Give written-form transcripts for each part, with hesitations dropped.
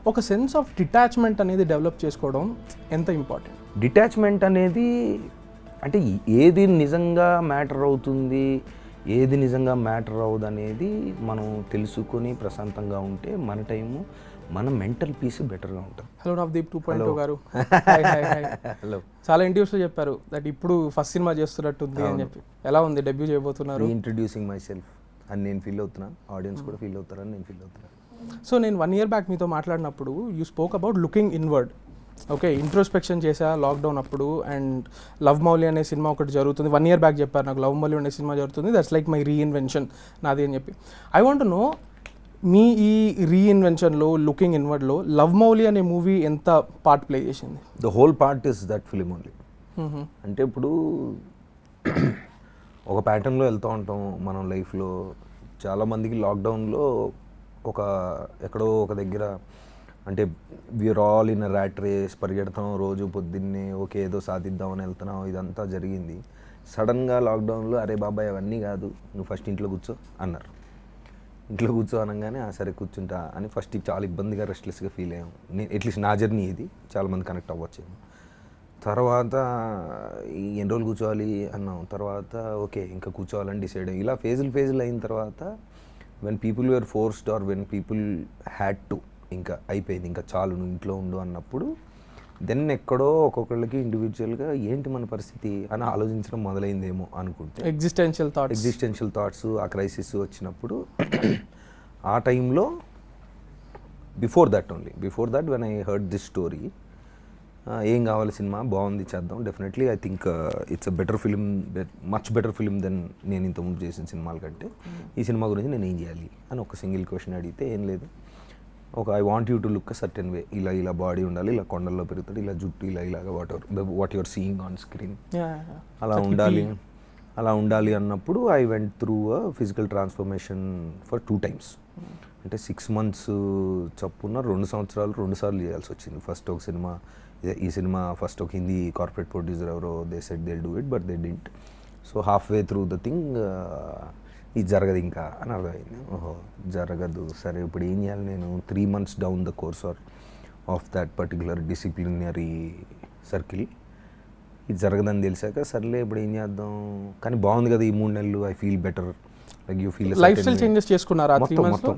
ఒక sense of detachment అనేది develop చేసుకోవడం ఎంత ఇంపార్టెంట్? డిటాచ్మెంట్ అనేది అంటే ఏది నిజంగా మ్యాటర్ అవుతుంది, ఏది నిజంగా మ్యాటర్ అవ్వదు అనేది మనం తెలుసుకొని ప్రశాంతంగా ఉంటే మన టైము, మన మెంటల్ పీస్ బెటర్గా ఉంటుంది. హలో నవదీప్ 2.0 గారు. Hi hi hi. హలో. చాలా ఇంటర్వ్యూస్లో చెప్పారు దట్ ఇప్పుడు ఫస్ట్ సినిమా చేస్తున్నట్టుంది అని చెప్పి. ఎలా ఉంది? డెబ్యూ చేయబోతున్నారు. ఇంట్రడ్యూసింగ్ మై సెల్ఫ్ అని నేను ఫీల్ అవుతున్నా, ఆడియన్స్ కూడా ఫీల్ అవుతారని నేను ఫీల్ అవుతున్నాను. సో నేను 1 year బ్యాక్ మీతో మాట్లాడినప్పుడు you spoke about looking inward. Okay, introspection చేసా లాక్డౌన్ అప్పుడు. అండ్ లవ్ మౌలి అనే సినిమా ఒకటి జరుగుతుంది. 1 year బ్యాక్ చెప్పారు నాకు, లవ్ మౌలి అనే సినిమా జరుగుతుంది, దట్స్ లైక్ మై రీఇన్వెన్షన్ నాది అని చెప్పి. ఐ వాంట్ టు నో, మీ ఈ రీఇన్వెన్షన్లో, లుకింగ్ ఇన్వర్డ్లో లవ్ మౌలి అనే మూవీ ఎంత పార్ట్ ప్లే చేసింది? The whole part is that film only. అంటే ఇప్పుడు ఒక ప్యాటర్న్లో వెళ్తూ ఉంటాం మనం లైఫ్లో. చాలామందికి లాక్డౌన్లో ఒక ఎక్కడో ఒక దగ్గర అంటే we're all in rat race, పరిగెడతాం రోజు పొద్దున్నే, ఓకే ఏదో సాధిద్దామని వెళ్తున్నాం, ఇదంతా జరిగింది. సడన్గా లాక్డౌన్లో అరే బాబాయ్ అవన్నీ కాదు, నువ్వు ఫస్ట్ ఇంట్లో కూర్చో అన్నారు. ఇంట్లో కూర్చో అనగానే సరే కూర్చుంటా అని ఫస్ట్ చాలా ఇబ్బందిగా రెస్ట్లెస్గా ఫీల్ అయ్యాం. నేను అట్లీస్ట్ నా జర్నీ ఇది, చాలామంది కనెక్ట్ అవ్వచ్చేమో. తర్వాత ఎన్ని రోజులు కూర్చోవాలి అన్నాం. తర్వాత ఓకే ఇంకా కూర్చోవాలని డిసైడ్ అయ్యి ఇలా ఫేజులు అయిన తర్వాత when people were forced or when people had to, ఇంకా అయిపోయింది, ఇంకా చాలు నువ్వు ఇంట్లో ఉండు అన్నప్పుడు దెన్ ఎక్కడో ఒక్కొక్కళ్ళకి ఇండివిజువల్గా ఏంటి మన పరిస్థితి అని ఆలోచించడం మొదలైందేమో అనుకుంటే. ఎగ్జిస్టెన్షియల్ థాట్స్, ఆ క్రైసిస్ వచ్చినప్పుడు ఆ టైంలో before that when I heard this story, ఏం కావాలి సినిమా బాగుంది చేద్దాం, definitely I think it's a better film, much better film then నేను ఇంతకుముందు చేసిన సినిమాల కంటే. ఈ సినిమా గురించి నేను ఏం చేయాలి అని ఒక సింగిల్ క్వశ్చన్ అడిగితే ఏం లేదు, ఒక I want you to look a certain వే, ఇలా బాడీ ఉండాలి, ఇలా కొండల్లో పెరుగుతాడు, ఇలా జుట్టు ఇలాగా what your seeing on screen అలా ఉండాలి అన్నప్పుడు I went through a physical transformation for 2 times. అంటే 6 months చప్పున 2 సంవత్సరాలు 2 సార్లు చేయాల్సి వచ్చింది. ఫస్ట్ ఒక సినిమా, ఈ సినిమా ఫస్ట్ ఒక హిందీ కార్పొరేట్ ప్రొడ్యూసర్ ఎవరో they said they do it but they didn't. So half way through the thing ఇది జరగదు ఇంకా అని అర్థమైంది. ఓహో జరగదు, సరే ఇప్పుడు ఏం చేయాలి నేను? 3 months down the course of that particular disciplinary circle, ఇది జరగదని తెలిసాక సర్లే ఇప్పుడు ఏం చేద్దాం. కానీ బాగుంది కదా ఈ 3 నెలలు, I feel better, like you feel lifestyle changes చేసుకున్నారా?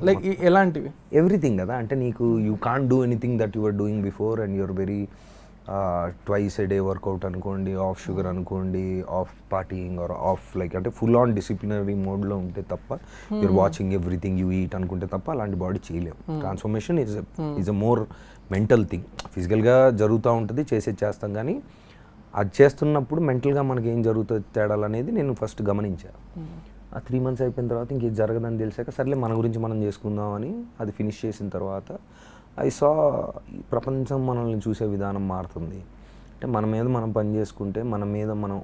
లైక్ ఎలాంటివి? ఎవ్రీథింగ్ కదా, అంటే నీకు you can't do anything that you are doing before and you're very twice a day workout అనుకోండి, ఆఫ్ షుగర్ అనుకోండి, off partying or off like అంటే full on disciplinary మోడ్లో ఉంటే తప్ప, you're watching everything you eat అనుకుంటే తప్ప అలాంటి body చేయలేము. Transformation is a more mental thing. ఫిజికల్గా జరుగుతూ ఉంటుంది, చేస్తాం, కానీ అది చేస్తున్నప్పుడు మెంటల్గా మనకి ఏం జరుగుతుంది తేడాలు అనేది నేను ఫస్ట్ గమనించాను. ఆ 3 months అయిపోయిన తర్వాత ఇంకేం జరగదని తెలిసాక సర్లే మన గురించి మనం చేసుకుందాం అని అది ఫినిష్ చేసిన తర్వాత ఐ సా ప్రపంచం మనల్ని చూసే విధానం మారుతుంది. అంటే మన మీద మనం పని చేసుకుంటే,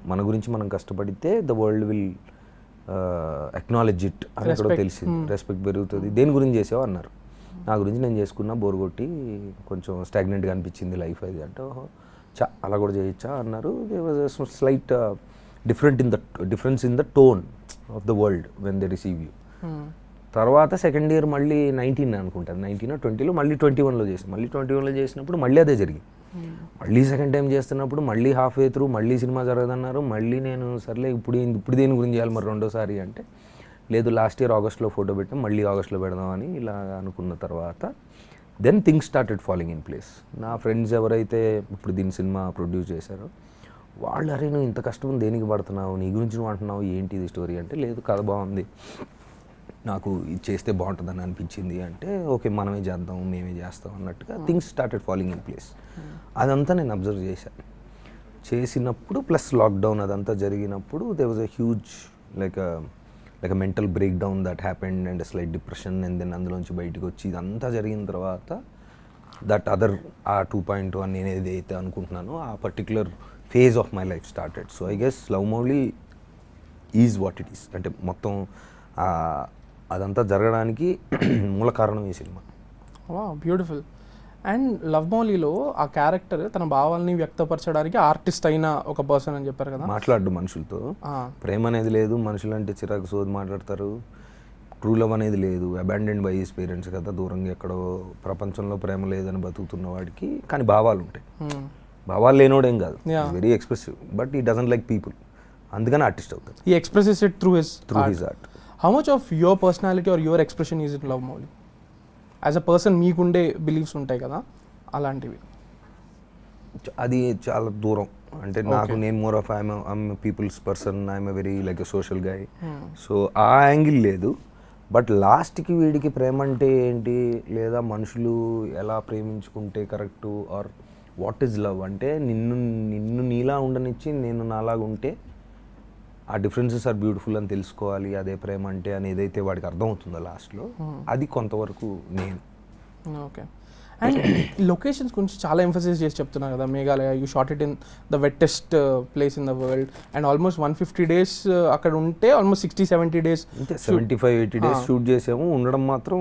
మన గురించి మనం కష్టపడితే the world will acknowledge it అని కూడా తెలిసింది. రెస్పెక్ట్ పెరుగుతుంది. దేని గురించి చేసావు అన్నారు. నా గురించి నేను చేసుకున్నా, బోర్ కొట్టి కొంచెం స్టాగ్నెంట్గా అనిపించింది లైఫ్ అది అంటే, ఓహో అలా కూడా చేయొచ్చా అన్నారు. They was slight difference in the tone of the world when they receive you. తర్వాత సెకండ్ ఇయర్ మళ్ళీ 19 అనుకుంటాను, 19 or 20లో మళ్ళీ 21లో చేసాను. మళ్ళీ 21లో చేసినప్పుడు మళ్ళీ అదే జరిగింది. మళ్ళీ సెకండ్ టైం చేస్తున్నప్పుడు మళ్ళీ హాఫ్ వే త్రూ మళ్ళీ సినిమా జరగదన్నారు. మళ్ళీ నేను సర్లే ఇప్పుడు దేని గురించి చేయాలి మరి రెండోసారి అంటే, లేదు లాస్ట్ ఇయర్ ఆగస్ట్లో ఫోటో పెట్టాం, మళ్ళీ ఆగస్ట్లో పెడదామని ఇలా అనుకున్న తర్వాత then things started following in place. నా ఫ్రెండ్స్ ఎవరైతే ఇప్పుడు దీని సినిమా ప్రొడ్యూస్ చేశారో వాళ్ళు, అరే నువ్వు ఇంత కష్టం దేనికి పడుతున్నావు, నీ గురించి నువ్వు అంటున్నావు, ఏంటి ఇది స్టోరీ అంటే, లేదు కథ బాగుంది, నాకు ఇది చేస్తే బాగుంటుందని అనిపించింది అంటే, ఓకే మనమే చేద్దాం, మేమే చేస్తాం అన్నట్టుగా things started following in place. అదంతా నేను అబ్జర్వ్ చేసినప్పుడు ప్లస్ లాక్డౌన్ అదంతా జరిగినప్పుడు they was a huge like a mental breakdown that happened and slight depression. And then అందులోంచి బయటకు వచ్చి ఇదంతా జరిగిన తర్వాత దట్ అదర్ ఆ 2.0 అని నేను ఏదైతే అనుకుంటున్నానో ఆ particular phase of my life started. So I guess love Mouli is what it is. అంటే మొత్తం అదంతా జరగడానికి మూల కారణం ఈ సినిమా. బ్యూటిఫుల్. అండ్ లవ్ మౌలీలో ఆ క్యారెక్టర్ తన భావాల్ని వ్యక్తపరచడానికి ఆర్టిస్ట్ అయిన ఒక పర్సన్ అని చెప్పారు కదా. మాట్లాడు మనుషులతో, ప్రేమ అనేది లేదు, మనుషులు అంటే చిరాకు సోది మాట్లాడతారు, ట్రూ లవ్ అనేది లేదు, అబాండెండ్ బై హిస్ పేరెంట్స్ కదా, దూరంగా ఎక్కడో ప్రపంచంలో ప్రేమ లేదని బతుకుతున్న వాడికి కానీ భావాలు ఉంటాయి. భావాలు లేనోడేం కాదు, వెరీ ఎక్స్ప్రెసివ్, బట్ ఈ డజంట్ లైక్ పీపుల్, అందుకని ఆర్టిస్ట్ అవుతాడు. He expresses it through his art. How much of your personality or your expression is in Love Mouli? As a person మీకుండే బిలీఫ్స్ ఉంటాయి కదా అలాంటివి. అది చాలా దూరం, అంటే నాకు నేను more of I'm people's person, I'm very like a social guy, so ఆ యాంగిల్ లేదు. బట్ లాస్ట్కి వీడికి ప్రేమ అంటే ఏంటి, లేదా మనుషులు ఎలా ప్రేమించుకుంటే correct, or what is love అంటే నిన్ను నీలా ఉండనిచ్చి నేను నాలాగా ఉంటే ఆ డిఫరెన్సెస్ ఆర్ బ్యూటిఫుల్ అని తెలుసుకోవాలి, అదే ప్రేమ అంటే అని ఏదైతే వాడికి అర్థమవుతుందో లాస్ట్లో, అది కొంతవరకు నేను. ఓకే. అండ్ లొకేషన్స్ గురించి చాలా ఎంఫసిస్ చేసి చెప్తున్నారు కదా, Meghalaya you shot it in the wettest place in the world, and almost 150 days అక్కడ ఉంటే ఆల్మోస్ట్ 60-70 days, అంటే 75-80 days షూట్ చేసాము, ఉండడం మాత్రం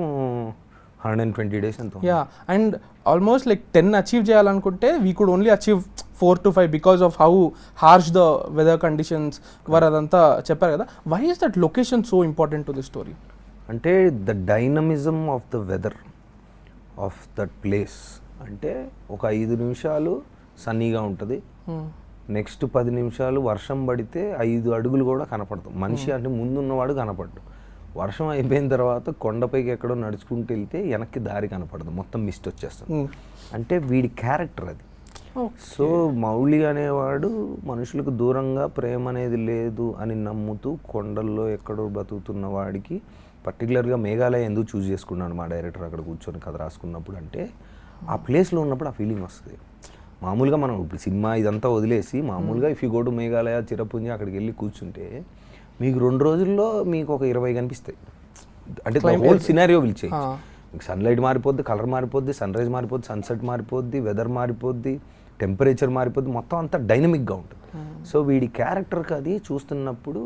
120 days అంత. Yeah, and almost like 10 achieve చేయాలనుకుంటే we could only achieve 4 to 5 because of how harsh the weather conditions were, అదంతా చెప్పారు కదా. Why is that location so important to the story? అంటే the dynamism of the weather of that place, అంటే ఒక 5 నిమిషాలు సన్నీగా ఉంటుంది, next 10 నిమిషాలు వర్షం పడితే 5 అడుగులు కూడా కనపడతాం మనిషి, అంటే ముందున్నవాడు కనపడ్డు, వర్షం అయిపోయిన తర్వాత కొండపైకి ఎక్కడో నడుచుకుంటూ వెళ్తే వెనక్కి దారి కనపడదు, మొత్తం మిస్ట్ వచ్చేస్తుంది. అంటే వీడి క్యారెక్టర్ అది. సో మౌలి అనేవాడు మనుషులకు దూరంగా ప్రేమ అనేది లేదు అని నమ్ముతూ కొండల్లో ఎక్కడో బతుకుతున్న వాడికి, పర్టికులర్గా మేఘాలయ ఎందుకు చూస్ చేసుకున్నాడు మా డైరెక్టర్ అక్కడ కూర్చొని కథ రాసుకున్నప్పుడు అంటే, ఆ ప్లేస్లో ఉన్నప్పుడు ఆ ఫీలింగ్ వస్తుంది. మామూలుగా మనం ఇప్పుడు సినిమా ఇదంతా వదిలేసి మామూలుగా if you go to Meghalaya Cherrapunji అక్కడికి వెళ్ళి కూర్చుంటే మీకు 2 రోజుల్లో మీకు ఒక 20 కనిపిస్తాయి, అంటే హోల్ సినారియో పిలిచే. మీకు సన్లైట్ మారిపోద్ది, కలర్ మారిపోద్ది, సన్ రైజ్ మారిపోద్ది, సన్సెట్ మారిపోద్ది, వెదర్ మారిపోద్ది, టెంపరేచర్ మారిపోద్ది, మొత్తం అంతా డైనమిక్గా ఉంటుంది. సో వీడి క్యారెక్టర్కి అది చూస్తున్నప్పుడు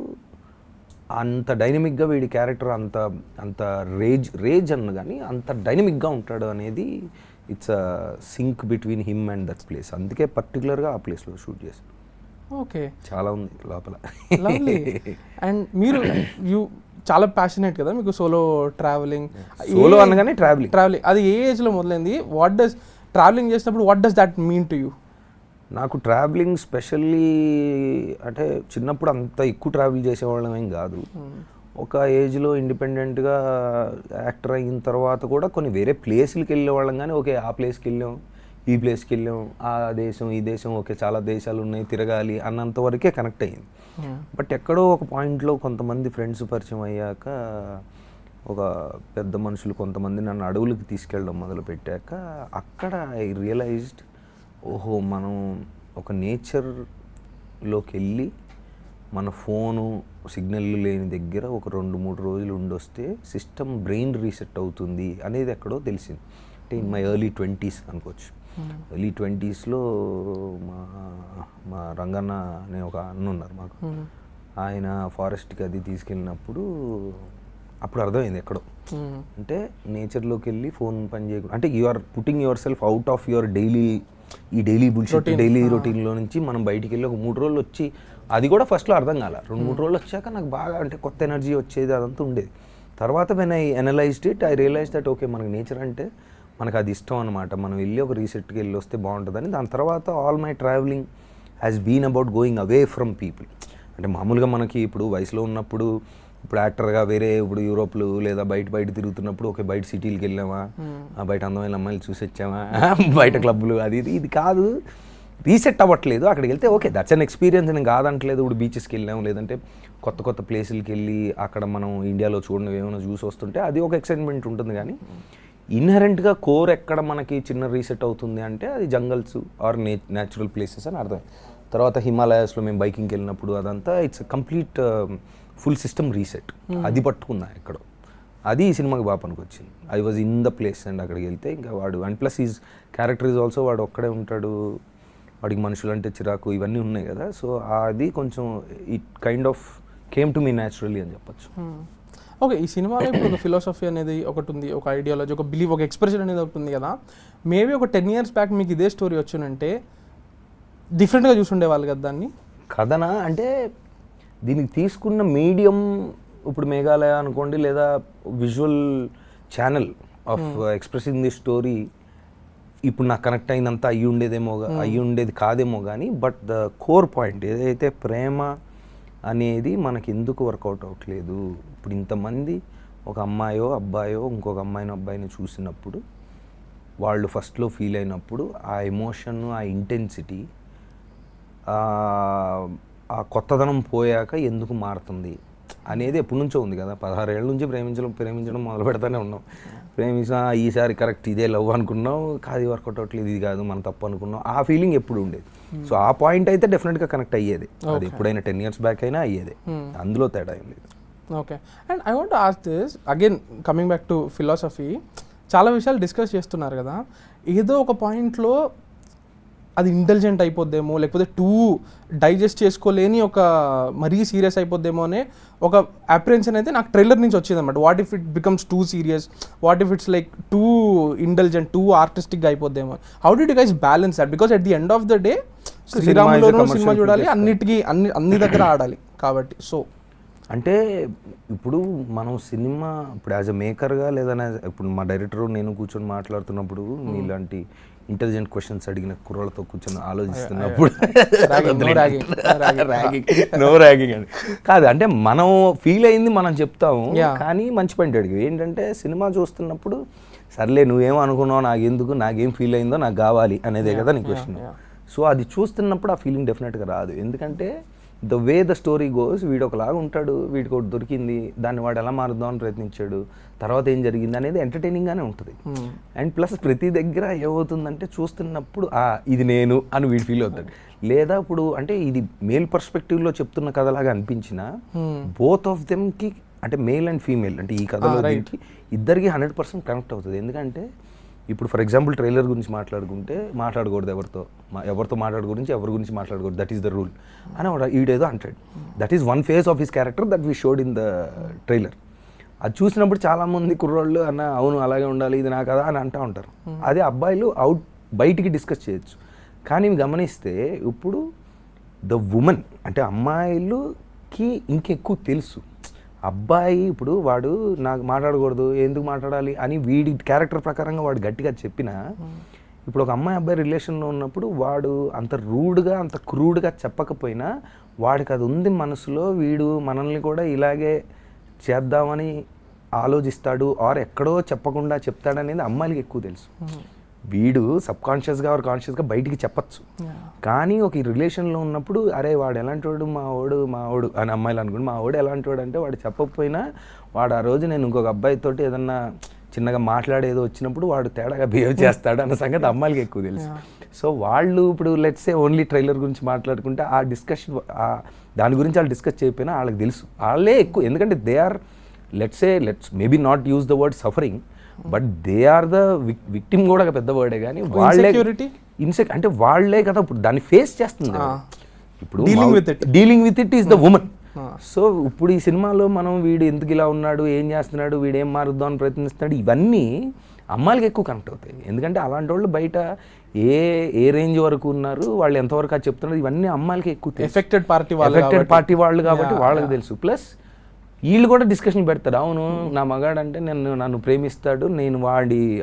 అంత డైనమిక్గా వీడి క్యారెక్టర్ అంత రేజ్ అన్న కానీ అంత డైనమిక్గా ఉంటాడు అనేది it's a sync between him and that place. అందుకే పర్టికులర్గా ఆ ప్లేస్లో షూట్ చేశాను. ఓకే, చాలా ఉంది లోపల. అండ్ మీరు చాలా ప్యాషనేట్ కదా, మీకు సోలో ట్రావెలింగ్, సోలో అనగానే ట్రావెలింగ్ అది ఏ ఏజ్లో మొదలైంది? వాట్ డస్ ట్రావెలింగ్ చేసినప్పుడు what does that mean to you? నాకు ట్రావెలింగ్ స్పెషల్లీ అంటే చిన్నప్పుడు అంత ఎక్కువ ట్రావెల్ చేసేవాళ్ళం ఏం కాదు. ఒక ఏజ్లో ఇండిపెండెంట్గా యాక్టర్ అయిన తర్వాత కూడా కొన్ని వేరే ప్లేస్లకి వెళ్ళేవాళ్ళం, కానీ ఓకే ఆ ప్లేస్కి వెళ్ళాం, ఈ ప్లేస్కి వెళ్ళాం, ఆ దేశం ఈ దేశం, ఓకే చాలా దేశాలు ఉన్నాయి తిరగాలి అన్నంత వరకే కనెక్ట్ అయ్యింది. బట్ ఎక్కడో ఒక పాయింట్లో కొంతమంది ఫ్రెండ్స్ పరిచయం అయ్యాక, ఒక పెద్ద మనుషులు కొంతమంది నన్ను అడవులకు తీసుకెళ్ళడం మొదలు పెట్టాక అక్కడ ఐ రియలైజ్డ్, ఓహో మనం ఒక నేచర్లోకి వెళ్ళి మన ఫోను సిగ్నల్ లేని దగ్గర ఒక 2-3 రోజులు ఉండొస్తే సిస్టమ్ బ్రెయిన్ రీసెట్ అవుతుంది అనేది ఎక్కడో తెలిసింది. అంటే ఇన్ మై ఎర్లీ 20s అనుకోవచ్చు. ఎర్లీ 20sలో మా రంగన్న అనే ఒక అన్న ఉన్నారు మాకు, ఆయన ఫారెస్ట్కి అది తీసుకెళ్ళినప్పుడు అప్పుడు అర్థమైంది ఎక్కడో, అంటే నేచర్లోకి వెళ్ళి ఫోన్ పని చేయకుండా, అంటే you are putting yourself out of your daily bullshit daily రొటీన్లో నుంచి మనం బయటికి వెళ్ళి ఒక 3 రోజులు వచ్చి, అది కూడా ఫస్ట్లో అర్థం కాల, 2-3 రోజులు వచ్చాక నాకు బాగా అంటే కొత్త ఎనర్జీ వచ్చేది, అదంతా ఉండేది. తర్వాత when I analysed it, I realise that okay మనకి నేచర్ అంటే మనకు అది ఇష్టం అనమాట, మనం వెళ్ళి ఒక రీసెట్కి వెళ్ళి వస్తే బాగుంటుందని. దాని తర్వాత all my travelling has been about going away from people. అంటే మామూలుగా మనకి ఇప్పుడు వయసులో ఉన్నప్పుడు, ఇప్పుడు యాక్టర్గా వేరే ఇప్పుడు యూరోప్లు లేదా బయట తిరుగుతున్నప్పుడు ఓకే బయట సిటీలకు వెళ్ళామా, బయట అందమైన అమ్మాయిలు చూసి వచ్చామా, బయట క్లబ్లు అది ఇది కాదు, రీసెట్ అవ్వట్లేదు. అక్కడికి వెళ్తే ఓకే దట్స్ అన్ ఎక్స్పీరియన్స్, నేను కాదంటలేదు. ఇప్పుడు బీచెస్కి వెళ్ళాము, లేదంటే కొత్త ప్లేసులకి వెళ్ళి అక్కడ మనం ఇండియాలో చూడడం ఏమైనా చూసి వస్తుంటే అది ఒక ఎక్సైట్మెంట్ ఉంటుంది. కానీ ఇన్హరెంట్గా కోర్ ఎక్కడ మనకి చిన్న రీసెట్ అవుతుంది అంటే అది జంగల్స్ ఆర్ న్యాచురల్ ప్లేసెస్ అని అర్థం. తర్వాత హిమాలయాస్లో మేము బైకింగ్కి వెళ్ళినప్పుడు అదంతా it's complete full system reset, అది పట్టుకున్నా ఎక్కడో. అది ఈ సినిమాకి బాగా పనికొచ్చింది. I was in the place and అక్కడికి వెళ్తే ఇంకా వాడు, and plus is character is also, వాడు ఒక్కడే ఉంటాడు, వాడికి మనుషులు అంటే చిరాకు, ఇవన్నీ ఉన్నాయి కదా. సో అది కొంచెం it kind of came to me naturally అని చెప్పచ్చు. ఓకే, ఈ సినిమాలో ఇప్పుడు ఒక ఫిలాసఫీ అనేది ఒకటి ఉంది, ఒక ఐడియాలజీ, ఒక బిలీవ్, ఒక ఎక్స్ప్రెషన్ అనేది ఒకటి ఉంది కదా. మేబీ ఒక 10 years బ్యాక్ మీకు ఇదే స్టోరీ వచ్చునంటే డిఫరెంట్గా చూసుండేవాళ్ళు కదా దాన్ని. కథనా అంటే దీనికి తీసుకున్న మీడియం ఇప్పుడు మేఘాలయ అనుకోండి, లేదా visual channel of expressing the story ఇప్పుడు నాకు కనెక్ట్ అయినంత అయ్యి ఉండేది కాదేమో కానీ, బట్ ద కోర్ పాయింట్ ఏదైతే ప్రేమ అనేది మనకి ఎందుకు వర్కౌట్ అవ్వట్లేదు. ఇప్పుడు ఇంతమంది ఒక అమ్మాయో అబ్బాయో ఇంకొక అబ్బాయిని చూసినప్పుడు వాళ్ళు ఫస్ట్లో ఫీల్ అయినప్పుడు ఆ ఎమోషన్, ఆ ఇంటెన్సిటీ, ఆ కొత్తదనం పోయాక ఎందుకు మారుతుంది అనేది ఎప్పటి నుంచో ఉంది కదా. 16 ఏళ్ళ నుంచి ప్రేమించడం మొదలు పెడతానే ఉన్నాం. ప్రేమించిన ఈసారి కరెక్ట్ ఇదే లవ్ అనుకున్నాం, కాదు వర్కౌట్ అవ్వట్లేదు, ఇది కాదు మన తప్పు అనుకున్నాం, ఆ ఫీలింగ్ ఎప్పుడు ఉండేది. సో ఆ పాయింట్ అయితే డెఫినెట్గా కనెక్ట్ అయ్యేది, అది ఎప్పుడైనా 10 years బ్యాక్ అయినా అయ్యేది, అందులో తేడా ఏం లేదు. Okay. And I want ask this again, coming back to philosophy, చాలా విషయాలు డిస్కస్ చేస్తున్నారు కదా, ఏదో ఒక పాయింట్లో అది ఇంటెలిజెంట్ అయిపోద్దేమో, లేకపోతే డైజెస్ట్ చేసుకోలేని ఒక మరీ సీరియస్ అయిపోద్దేమో అనే ఒక అప్రిహెన్షన్ అయితే నాకు ట్రైలర్ నుంచి వచ్చింది అనమాట. What if it becomes too serious, what if it's like too intelligent, too ఆర్టిస్టిక్గా అయిపోద్దేమో. How did you guys balance that? Because at the end of the day శ్రీరాములోనూ సినిమా చూడాలి, అన్ని దగ్గర ఆడాలి కాబట్టి. సో అంటే ఇప్పుడు మనం సినిమా ఇప్పుడు యాజ్ అ మేకర్గా లేదా ఇప్పుడు మా డైరెక్టర్ నేను కూర్చొని మాట్లాడుతున్నప్పుడు మీలాంటి ఇంటెలిజెంట్ క్వశ్చన్స్ అడిగిన కుర్రలతో కూర్చొని ఆలోచిస్తున్నప్పుడు నో ర్యాగింగ్ అండి కాదు, అంటే మనం ఫీల్ అయింది మనం చెప్తాము. కానీ మంచి పాయింట్ అడిగి ఏంటంటే సినిమా చూస్తున్నప్పుడు సర్లే నువ్వేమో అనుకున్నావు, నాకేం ఫీల్ అయిందో నాకు కావాలి అనేదే కదా నీ క్వశ్చన్. సో అది చూస్తున్నప్పుడు ఆ ఫీలింగ్ డెఫినెట్గా రాదు. ఎందుకంటే the way the story goes, వీడు ఒకలాగా ఉంటాడు, వీడికి ఒకటి దొరికింది, దాన్ని వాడు ఎలా మారుద్దామని ప్రయత్నించాడు, తర్వాత ఏం జరిగింది అనేది ఎంటర్టైనింగ్గానే ఉంటుంది. అండ్ ప్లస్ ప్రతి దగ్గర ఏమవుతుందంటే చూస్తున్నప్పుడు ఇది నేను అని వీడు ఫీల్ అవుతాడు. లేదా ఇప్పుడు అంటే ఇది మేల్ పర్స్పెక్టివ్లో చెప్తున్న కథలాగా అనిపించిన బోత్ ఆఫ్ దెమ్కి అంటే మేల్ అండ్ ఫీమేల్ అంటే ఈ కథలో దీనికి ఇద్దరికి 100% కనెక్ట్ అవుతుంది. ఎందుకంటే ఇప్పుడు ఫర్ ఎగ్జాంపుల్ ట్రైలర్ గురించి మాట్లాడకూడదు, ఎవరితో మాట్లాడకూడదు, ఎవరి గురించి మాట్లాడకూడదు, దట్ ఈస్ ద రూల్ అని ఈడేదో అంటాడు. That is one face of his character that we showed in the trailer. అది చూసినప్పుడు చాలామంది కుర్రోళ్ళు అన్న అవును అలాగే ఉండాలి, ఇది నా కదా అని అంటూ ఉంటారు. అదే అబ్బాయిలు బయటికి డిస్కస్ చేయొచ్చు. కానీ గమనిస్తే ఇప్పుడు ద ఉమెన్ అంటే అమ్మాయిలకి ఇంకెక్కువ తెలుసు. అబ్బాయి ఇప్పుడు వాడు నాకు మాట్లాడకూడదు, ఎందుకు మాట్లాడాలి అని వీడి క్యారెక్టర్ ప్రకారంగా వాడు గట్టిగా చెప్పినా, ఇప్పుడు ఒక అబ్బాయి రిలేషన్లో ఉన్నప్పుడు వాడు అంత రూడ్గా అంత క్రూడ్గా చెప్పకపోయినా వాడికి అది ఉంది మనసులో, వీడు మనల్ని కూడా ఇలాగే చేద్దామని ఆలోచిస్తాడు ఆర్ ఎక్కడో చెప్పకుండా చెప్తాడనేది అమ్మాయిలకి ఎక్కువ తెలుసు. వీడు సబ్కాన్షియస్గా ఆర్ కాన్షియస్గా బయటికి చెప్పచ్చు. కానీ ఒక రిలేషన్లో ఉన్నప్పుడు అరే వాడు ఎలాంటి వాడు మా వాడు అని అమ్మాయిలు అనుకోండి, మా వాడు ఎలాంటి వాడు అంటే వాడు చెప్పకపోయినా వాడు ఆ రోజు నేను ఇంకొక అబ్బాయితోటి ఏదన్నా చిన్నగా మాట్లాడేదో వచ్చినప్పుడు వాడు తేడాగా బిహేవ్ చేస్తాడు అన్న సంగతి అమ్మాయిలకి ఎక్కువ తెలుసు. సో వాళ్ళు ఇప్పుడు లెట్స్ సే ఓన్లీ ట్రైలర్ గురించి మాట్లాడుకుంటే ఆ డిస్కషన్ దాని గురించి వాళ్ళు డిస్కస్ చేయకపోయినా వాళ్ళకి తెలుసు, వాళ్ళే ఎక్కువ. ఎందుకంటే they are let's maybe not use the word suffering, but they are the victim కూడా పెద్ద వర్డే. కానీ వాళ్ళే అంటే వాళ్ళే కదా ఇప్పుడు దాన్ని ఫేస్ చేస్తుంది. ఇప్పుడు dealing with it is the women. So ఇప్పుడు ఈ సినిమాలో మనం వీడు ఎందుకు ఇలా ఉన్నాడు, ఏం చేస్తున్నాడు, వీడు ఏం మారుద్దాం అని ప్రయత్నిస్తున్నాడు, ఇవన్నీ అమ్మాయిలకి ఎక్కువ కనెక్ట్ అవుతాయి. ఎందుకంటే అలాంటి వాళ్ళు బయట ఏ రేంజ్ వరకు ఉన్నారు, వాళ్ళు ఎంతవరకు అది చెప్తున్నారు, ఇవన్నీ అమ్మాయిలకి ఎక్కువ ఎఫెక్టెడ్ పార్టీ వాళ్ళు కాబట్టి వాళ్ళకి తెలుసు. ప్లస్ వీళ్ళు కూడా డిస్కషన్ పెడతారు, అవును నా మగాడంటే నన్ను ప్రేమిస్తాడు, నేను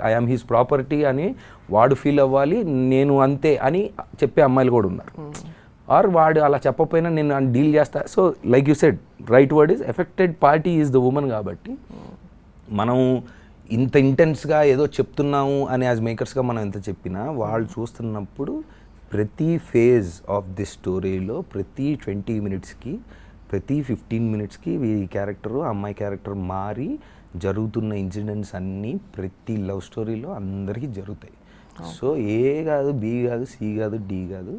ఐఎమ్ హిస్ ప్రాపర్టీ అని వాడు ఫీల్ అవ్వాలి, నేను అంతే అని చెప్పే అమ్మాయిలు కూడా ఉన్నారు. ఆర్ వాడు అలా చెప్పకపోయినా నేను డీల్ చేస్తా. So like you said right word is affected party is the women. కాబట్టి మనం ఇంత ఇంటెన్స్గా ఏదో చెప్తున్నాము అని యాజ్ మేకర్స్గా మనం ఎంత చెప్పినా వాళ్ళు చూస్తున్నప్పుడు ప్రతి ఫేజ్ ఆఫ్ ది స్టోరీలో ప్రతి 20 minutesకి ప్రతి 15 minutesకి వీరి క్యారెక్టరు అమ్మాయి క్యారెక్టర్ మారి జరుగుతున్న ఇన్సిడెంట్స్ అన్నీ ప్రతి లవ్ స్టోరీలో అందరికీ జరుగుతాయి. సో ఏ కాదు, బి కాదు, సి కాదు, డి కాదు,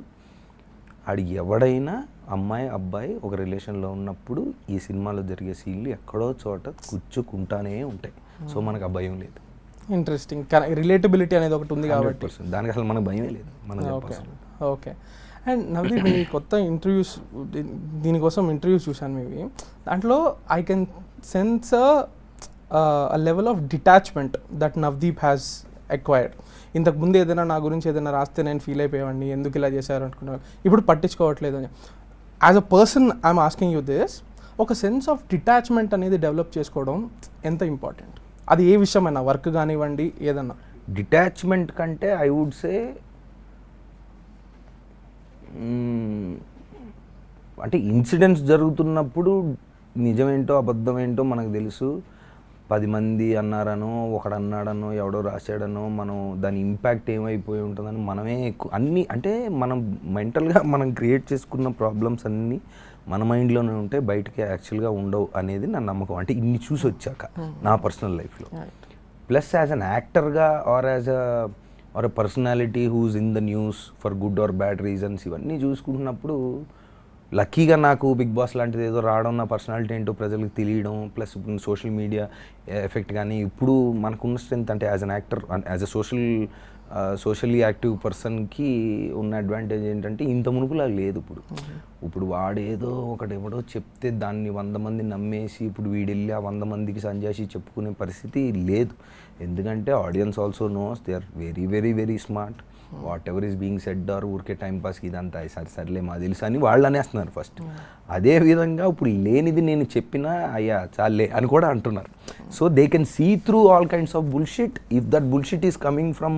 ఆడు ఎవడైనా అమ్మాయి అబ్బాయి ఒక రిలేషన్లో ఉన్నప్పుడు ఈ సినిమాలో జరిగే సీన్లు ఎక్కడో చోట కూర్చుకుంటానే ఉంటాయి. సో మనకు ఆ భయం లేదు. ఇంట్రెస్టింగ్ రిలేటబిలిటీ అనేది ఒకటి ఉంది కాబట్టి దానికి అసలు మనకు భయమే లేదు. ఓకే. అండ్ నవ్ది మీ కొత్త ఇంటర్వ్యూస్, దీనికోసం ఇంటర్వ్యూస్ చూశాను మీవి. దాంట్లో I can sense a level of detachment that Navdeep has acquired. ఇంతకుముందు ఏదైనా నా గురించి ఏదైనా రాస్తే నేను ఫీల్ అయిపోయావండి, ఎందుకు ఇలా చేశారు అనుకున్నాను, ఇప్పుడు పట్టించుకోవట్లేదు అని. As a person I'm asking you this, ఒక సెన్స్ ఆఫ్ డిటాచ్మెంట్ అనేది డెవలప్ చేసుకోవడం ఎంత ఇంపార్టెంట్? అది ఏ విషయమైనా, వర్క్ కానివ్వండి ఏదన్నా. డిటాచ్మెంట్ కంటే ఐ వుడ్ సే అంటే ఇన్సిడెంట్స్ జరుగుతున్నప్పుడు నిజమేంటో అబద్ధమేంటో మనకు తెలుసు. 10 మంది అన్నారనో, ఒకడు అన్నాడనో, ఎవడో రాశాడనో, మనం దాని ఇంపాక్ట్ ఏమైపోయి ఉంటుందని మనమే ఎక్కువ అన్నీ అంటే మనం మెంటల్గా మనం క్రియేట్ చేసుకున్న ప్రాబ్లమ్స్ అన్నీ మన మైండ్లోనే ఉంటే బయటకి యాక్చువల్గా ఉండవు అనేది నా నమ్మకం. అంటే ఇన్ని చూసి వచ్చాక నా పర్సనల్ లైఫ్లో. ప్లస్ యాజ్ అన్ యాక్టర్గా or a personality who's in the news for good or bad reasons ఇవన్నీ చూసుకుంటున్నప్పుడు లక్కీగా నాకు బిగ్ బాస్ లాంటిది ఏదో రావడం, నా పర్సనాలిటీ ఏంటో ప్రజలకు తెలియడం, ప్లస్ ఇప్పుడు సోషల్ మీడియా ఎఫెక్ట్ కానీ ఇప్పుడు మనకున్న స్ట్రెంత్ అంటే as an actor as a socially active పర్సన్కి ఉన్న అడ్వాంటేజ్ ఏంటంటే ఇంత మునుపులా లేదు. ఇప్పుడు వాడేదో ఒకడెవడో చెప్తే దాన్ని 100 మంది నమ్మేసి ఇప్పుడు వీడెళ్ళి ఆ 100 మందికి సంజాసి చెప్పుకునే పరిస్థితి లేదు. ఎందుకంటే audience also knows they are very very very smart. Whatever is being said or ఊరికే టైంపాస్కి ఇదంతా సర్లే మా తెలుసు అని వాళ్ళు అనేస్తున్నారు ఫస్ట్. అదే విధంగా ఇప్పుడు లేనిది నేను చెప్పినా అయ్యా చాలే అని కూడా అంటున్నారు. So they can see through all kinds of bullshit if that bullshit is coming from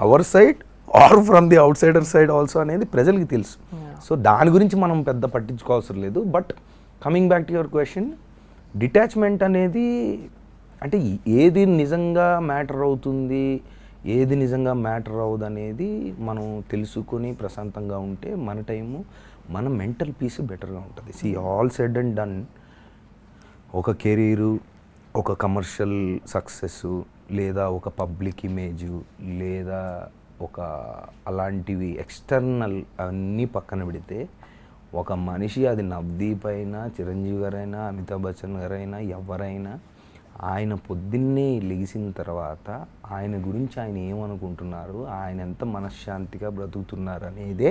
our side or from the outsider side also అనేది ప్రజలకి తెలుసు. సో దాని గురించి మనం పెద్ద పట్టించుకోవాల్సిన లేదు. But coming back to your question, detachment అనేది అంటే ఏది నిజంగా మ్యాటర్ అవుతుంది, ఏది నిజంగా మ్యాటర్ అవ్వదు అనేది మనం తెలుసుకొని ప్రశాంతంగా ఉంటే మన టైము మన మెంటల్ పీస్ బెటర్గా ఉంటుంది. See all said and done ఒక కెరీరు, ఒక కమర్షియల్ సక్సెస్, లేదా ఒక పబ్లిక్ ఇమేజు, లేదా ఒక అలాంటివి ఎక్స్టర్నల్ అన్నీ పక్కన పెడితే ఒక మనిషి, అది నవదీప్ అయినా, చిరంజీవి గారైనా, అమితాబ్ బచ్చన్ గారైనా, ఎవరైనా ఆయన పొద్దున్నే లెగిసిన తర్వాత ఆయన గురించి ఆయన ఏమనుకుంటున్నారు, ఆయన ఎంత మనశ్శాంతిగా బ్రతుకుతున్నారు అనేదే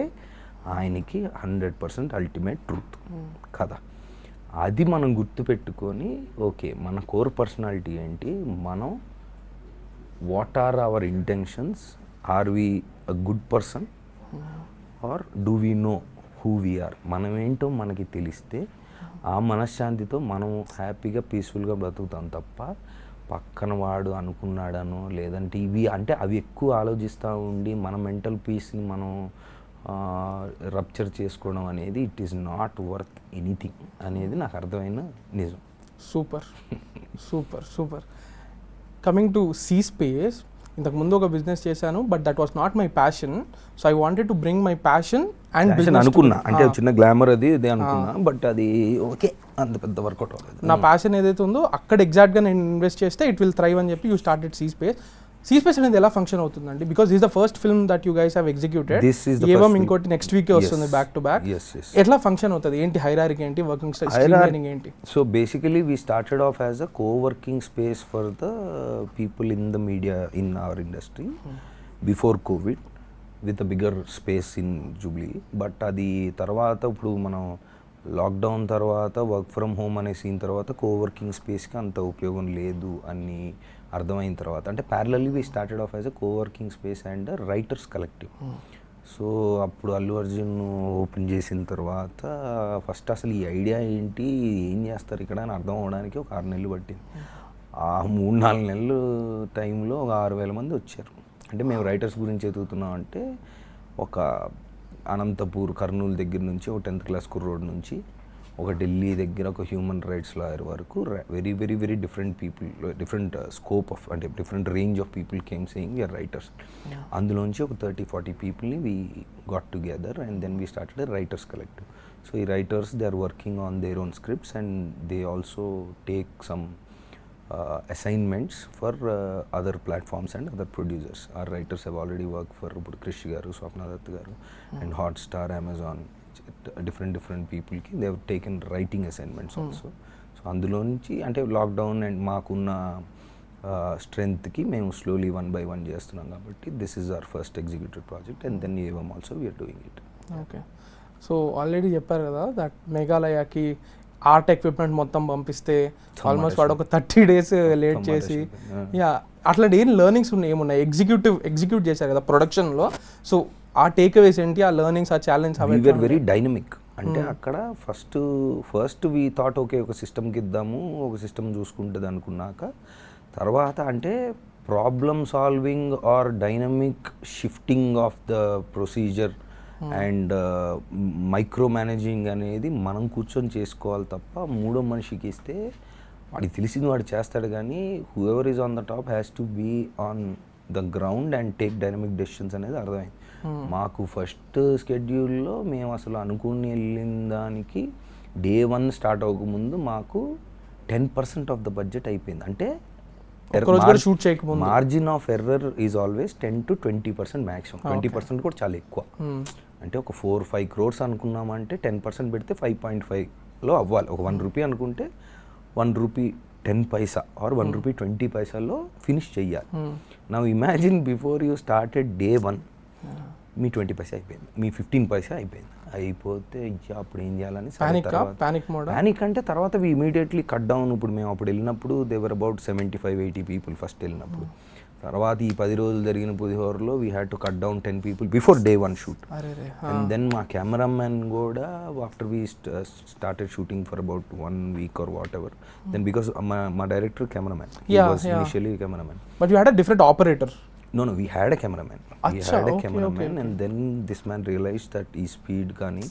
ఆయనకి 100% అల్టిమేట్ ట్రూత్ కదా. అది మనం గుర్తుపెట్టుకొని ఓకే మన కోర్ పర్సనాలిటీ ఏంటి, మనం what are our intentions, are we a good person or do we know who we are, మనమేంటో మనకి తెలిస్తే ఆ మనశ్శాంతితో మనం హ్యాపీగా పీస్ఫుల్గా బ్రతుకుతాం తప్ప పక్కన వాడు అనుకున్నాడనో లేదంటే ఇవి అంటే అవి ఎక్కువ ఆలోచిస్తూ ఉండి మన మెంటల్ పీస్ని మనం రప్చర్ చేసుకోవడం అనేది it is not worth anything అనేది నాకు అర్థమైన నిజం. Super super super. Coming to C space, ఇంతకుముందు ఒక బిజినెస్ చేశాను but that was not my passion. So I wanted to bring my passion and business అనుకున్నా, అంటే చిన్న గ్లామర్ అది ఇదే అనుకున్నా, బట్ అది ఓకే అంత పెద్ద వర్కౌట్ అవ్వలేదు. నా ప్యాషన్ ఏదైతే ఉందో అక్కడ ఎగ్జాక్ట్గా నేను ఇన్వెస్ట్ చేస్తే ఇట్ విల్ థ్రైవ్ అని చెప్పి you started C space. C space అనేది ఎలా ఫంక్షన్ అవుతుందండి? Because this the first film that you guys have executed. ఏవం ఇంకోటి నెక్స్ట్ వీకే వస్తుంది బ్యాక్ టు బ్యాక్. ఎట్లా ఫంక్షన్ అవుతుంది, ఏంటి హైరార్కీ ఏంటి, వర్కింగ్ స్టైల్ ఏంటి? So basically we started off as a coworking space for the people in the media in our industry before Covid with a bigger space in Jubilee. But అది తర్వాత ఇప్పుడు మనం lockdown తర్వాత work from home అనే scene తర్వాత coworking స్పేస్కి అంత ఉపయోగం లేదు అని అర్థమైన తర్వాత అంటే parallelly we started off as a coworking space and writers collective. So అప్పుడు అల్లు అర్జున్ ఓపెన్ చేసిన తర్వాత ఫస్ట్ అసలు ఈ ఐడియా ఏంటి, ఏం చేస్తారు ఇక్కడ అని అర్థం అవ్వడానికి ఒక 6 నెలలు పట్టింది. ఆ 3-4 నెలలు టైంలో ఒక 6,000 మంది వచ్చారు. అంటే మేము రైటర్స్ గురించి ఎదుగుతున్నాం అంటే ఒక అనంతపూర్ కర్నూలు దగ్గర నుంచి ఒక 10th క్లాస్ కుర్రోడ్ నుంచి ఒక ఢిల్లీ దగ్గర ఒక హ్యూమన్ రైట్స్ లాయర్ వరకు very very very different people, different scope of అంటే different range of people came saying we are writers. అందులోంచి ఒక 30-40 పీపుల్ని we got together and then we started a writers collective. So ఈ writers they are working on their own scripts and they also take some assignments for other platforms and other producers. Our writers have already worked for Krish garu, Swapna Dutt garu and Hotstar, Amazon, different people ki they have taken writing assignments also. So అందులో నుంచి అంటే lockdown and మాకున్న స్ట్రెంగ్త్కి మేము slowly 1 by 1 చేస్తున్నాం కాబట్టి this is our first executive project and then ఏవం also we are doing it. Okay. So already చెప్పారు కదా దట్ మేఘాలయకి ఆర్ట్ ఎక్విప్మెంట్ మొత్తం పంపిస్తే ఆల్మోస్ట్ వాడు ఒక 30 days లేట్ చేసి, యా అట్లాంటి ఏం లెర్నింగ్స్ ఉన్నాయి, ఏమున్నాయి? ఎగ్జిక్యూట్ చేశారు కదా ప్రొడక్షన్లో. సో ఆ టేక్ అవేస్ ఏంటి, ఆ లెర్నింగ్స్, ఆ challenge? We were very dynamic. అంటే అక్కడ ఫస్ట్ వీ థాట్ ఓకే ఒక సిస్టమ్కి ఇద్దాము, ఒక సిస్టమ్ చూసుకుంటుంది అనుకున్నాక తర్వాత అంటే problem solving or dynamic shifting of the procedure and micromanaging అనేది మనం కూర్చొని చేసుకోవాలి తప్ప మూడో మనిషికి ఇస్తే వాడికి తెలిసింది వాడు చేస్తాడు, కానీ whoever is on the top has to be on the ground and take dynamic decisions అనేది అర్థమైంది. మాకు ఫస్ట్ స్కెడ్యూల్లో మేము అసలు అనుకుని వెళ్ళిన దానికి డే 1 స్టార్ట్ అవ్వకముందు మాకు 10% ఆఫ్ ద బడ్జెట్ అయిపోయింది. అంటే షూట్ చేయకముందు margin of error is always 10 to 20% maximum. 20% కూడా చాలా ఎక్కువ. అంటే ఒక 4-5 crores అనుకున్నామంటే 10% పెడితే 5.5లో అవ్వాలి. ఒక 1 rupee అనుకుంటే 1 rupee 10 paisa or 1 rupee 20 paisalo finish చెయ్యాలి. Now imagine before you started day 1 me 20 paisa అయిపోయింది, మీ 15 paisa అయిపోయింది. అయిపోతే అప్పుడు ఏం చేయాలని ప్యానిక్ అంటే తర్వాత వి ఇమీడియట్లీ కట్ డౌన్. ఇప్పుడు మేము అప్పుడు వెళ్ళినప్పుడు దేవర్ అబౌట్ 75-80 people ఫస్ట్ వెళ్ళినప్పుడు. తర్వాత ఈ 10 రోజులు జరిగిన పులిహోరలో we had to cut down 10 people before day 1 shoot. And then మా కెమెరామెన్ కూడా after we started shooting for about 1 week or whatever, then because మా director cameraman, he was initially cameraman. But you had a different operator. No, we had a cameraman. Okay. And then this man realized that he speed kani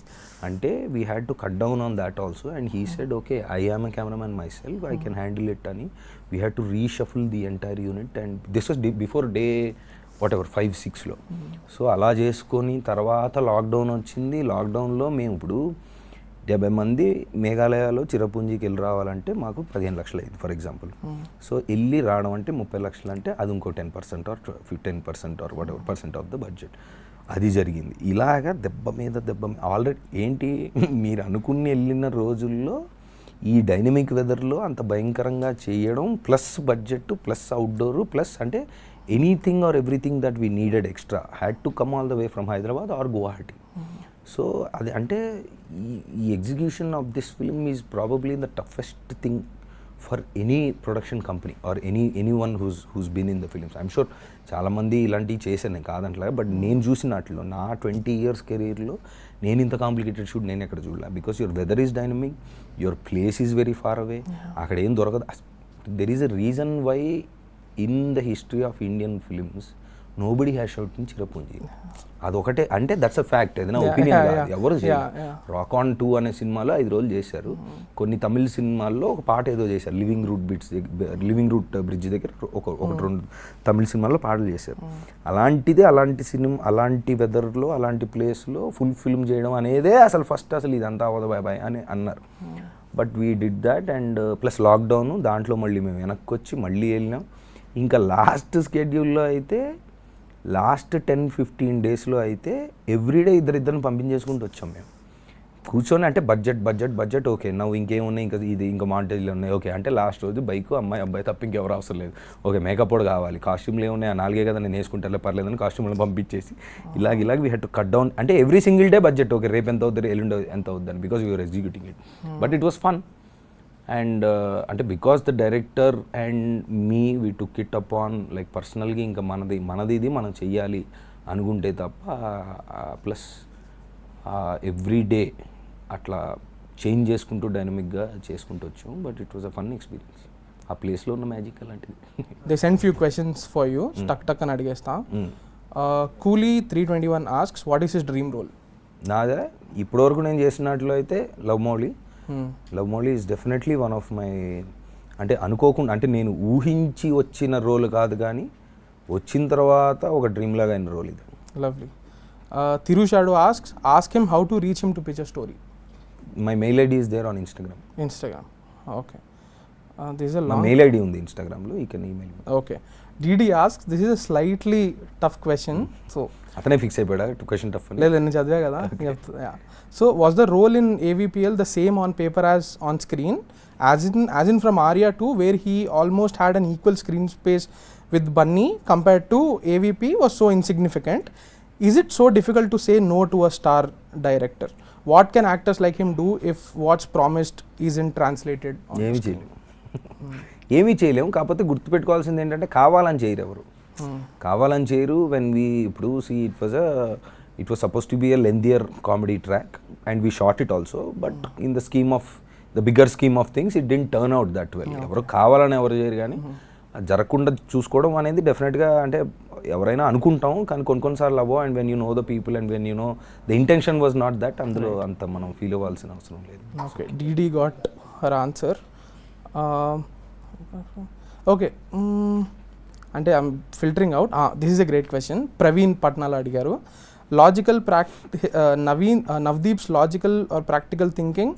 ante we had to cut down on that also, and he said okay, I am a cameraman myself, I can handle it ani. We had to reshuffle the entire unit, and this was before day whatever 5-6 లో. So అలా చేసుకొని తర్వాత lockdown వచ్చింది. లాక్డౌన్లో మేము ఇప్పుడు 70 మంది మేఘాలయలో చిరపుంజికి వెళ్ళి రావాలంటే మాకు 15 లక్షలు అయింది ఫర్ ఎగ్జాంపుల్. సో వెళ్ళి రావడం అంటే 30 లక్షలు అంటే అది ఇంకో 10% or 10% or whatever % of the budget అది జరిగింది. ఇలాగా దెబ్బ మీద ఆల్రెడీ ఏంటి మీరు అనుకుని వెళ్ళిన రోజుల్లో ఈ డైనమిక్ వెదర్లో అంత భయంకరంగా చేయడం, plus budget plus outdoor plus అంటే anything or everything that we needed extra had to come all the way from Hyderabad or Guwahati. So అది అంటే ఈ execution of this film is probably the toughest thing for any production company or anyone who's been in the films. I'm sure చాలామంది ఇలాంటివి చేశాను నేను కాదంటలే, but నేను చూసిన వాటిలో నా 20 years కెరీర్లో నేను ఇంత కాంప్లికేటెడ్ షూట్ నేను ఎక్కడ చూడలే. Because your weather is dynamic, your place is very far away, అక్కడ ఏం దొరకదు. There is a reason why in the history of Indian films nobody has shot in Cherrapunji. అదొకటే అంటే దట్స్ అ ఫ్యాక్ట్, ఏదైనా opinion కాదు, ఎవరు చేయరు. రాక్ ఆన్ 2 అనే సినిమాలో 5 రోజులు చేశారు. కొన్ని తమిళ సినిమాల్లో ఒక పాట ఏదో చేశారు, లివింగ్ రూట్ బ్రిడ్జ్ దగ్గర ఒకటి 2 తమిళ సినిమాల్లో పాటలు చేశారు. అలాంటిదే అలాంటి సినిమా అలాంటి వెదర్లో అలాంటి ప్లేస్లో ఫుల్ ఫిల్మ్ చేయడం అనేదే అసలు ఫస్ట్ అసలు ఇదంతా అవ్వదు బాయ్ అని అన్నారు. But we did that. And plus lockdown దాంట్లో మళ్ళీ మేము వెనక్కి వచ్చి మళ్ళీ వెళ్ళినాం. ఇంకా లాస్ట్ స్కెడ్యూల్లో అయితే లాస్ట్ 10-15 daysలో అయితే ఎవ్రీడే ఇద్దరిని పంపించేసుకుంటూ వచ్చాం మేము కూర్చొని. అంటే బడ్జెట్ ఓకే, నవ్వు ఇంకేమున్నాయి, ఇంకా మాంటేజ్లు ఉన్నాయి ఓకే. అంటే లాస్ట్ రోజు బైక్ అబ్బాయి తప్ప ఇంకెవరు అవసరం లేదు, ఓకే మేకప్ కూడా కావాలి, కాస్ట్యూమ్లు ఏమున్నాయి ఆ 4 కదా నేను వేసుకుంటే పర్లేదని కాస్ట్యూమ్లను పంపించేసి ఇలాగ we had to cut down. అంటే every single day budget okay, రేపు ఎంత అవుతుంది ఎల్లుండి ఎంత అవుద్దని, because you're executing it. But it was fun. And అంటే because the director and me we took it up on like పర్సనల్గా ఇంకా మనది ఇది మనం చెయ్యాలి అనుకుంటే తప్ప ప్లస్ ఎవ్రీ డే అట్లా చేంజ్ చేసుకుంటూ డైనమిక్గా చేసుకుంటూ వచ్చాం. But it was a fun experience. ఆ ప్లేస్లో ఉన్న మ్యాజిక్ అలాంటిది. They send few questions for you, టక్ అని అడిగేస్తా. కూలీ 321 asks what is his dream role? నాదే ఇప్పటివరకు నేను చేసినట్లు అయితే love Mouli is definitely one of my, అంటే అనుకోకుండా అంటే నేను ఊహించి వచ్చిన రోల్ కాదు కానీ వచ్చిన తర్వాత ఒక డ్రీమ్ లాగా అయిన రోల్ ఇది. Lovely. Thiru Shadow asks, ask him how to reach him to pitch a story. My mail ID is there on Instagram. Okay. This is a long mail ID ఉంది Instagramలో, you can email me. Okay. DD asks, this is a slightly tough question. So అతనే fix అయిపోయాడా question tough అని? లేదు నేను చదివా కదా. So was the role in AVPL the same on paper as on screen, as in from Arya 2 where he almost had an equal screen space with Bunny compared to AVP was so insignificant? Is it so difficult to say no to a star director? What can actors like him do if what's promised isn't translated on screen? ఏమీ చేయలేము. కాకపోతే గుర్తుపెట్టుకోవాల్సింది ఏంటంటే కావాలని చేయరు ఎవరు, కావాలని చేయరు. వెన్ వీ ఇప్పుడు see it was it was supposed to be a lengthier comedy track and we shot it also but in the scheme of the bigger scheme of things it didn't turn out that well. ఎవరు కావాలని ఎవరు చేయరు, కానీ అది జరగకుండా చూసుకోవడం అనేది డెఫినెట్గా అంటే ఎవరైనా అనుకుంటాం, కానీ కొన్నిసార్లు అవ్వో. And when you know the people and when you know the intention was not that, అందులో అంత మనం ఫీల్ అవ్వాల్సిన అవసరం లేదు. Okay, DD got her answer. Okay, అంటే I'm filtering out. This is a great question. Praveen Patnal అడిగారు, logical Navdeep's logical or practical thinking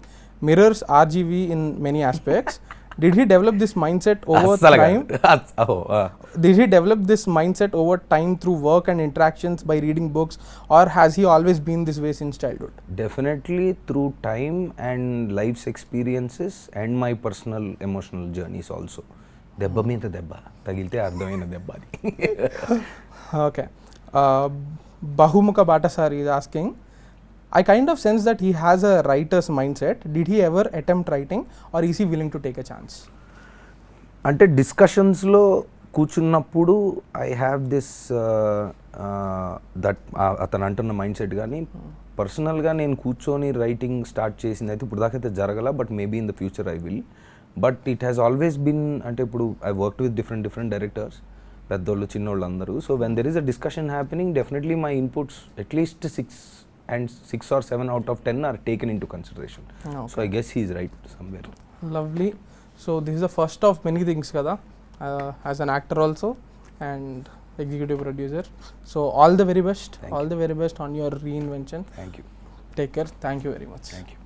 mirrors RGV in many aspects. Did he develop this mindset over time? Did he develop this mindset over time through work and interactions by reading books, or has he always been this way since childhood? Definitely through time and life's experiences and my personal emotional journeys also. దెబ్బ మీద దెబ్బ తగిలితే అర్థమైన దెబ్బ అది. Okay. Bahumuka Batasari is asking, I kind of sense that he has a writer's mindset. Did he ever attempt writing, or is he willing to take a chance? అంటే డిస్కషన్స్లో కూర్చున్నప్పుడు I have this that అతను అంటున్న mind set, కానీ పర్సనల్గా నేను కూర్చొని writing start చేసింది అయితే ఇప్పుడు దాకైతే జరగల, but maybe in the future I will. But it has always been, అంటే ఇప్పుడు I worked with different directors, పెద్దోళ్ళు చిన్నోళ్ళు అందరూ. So when there is a discussion happening, definitely my inputs at least 6 or 7 out of 10 are taken into consideration. Okay. So I guess he is right somewhere. Lovely. So this is the first of many things kada, as an actor also and executive producer. So all the very best. All the very best on your reinvention. Thank you. Take care. Thank you very much. Thank you.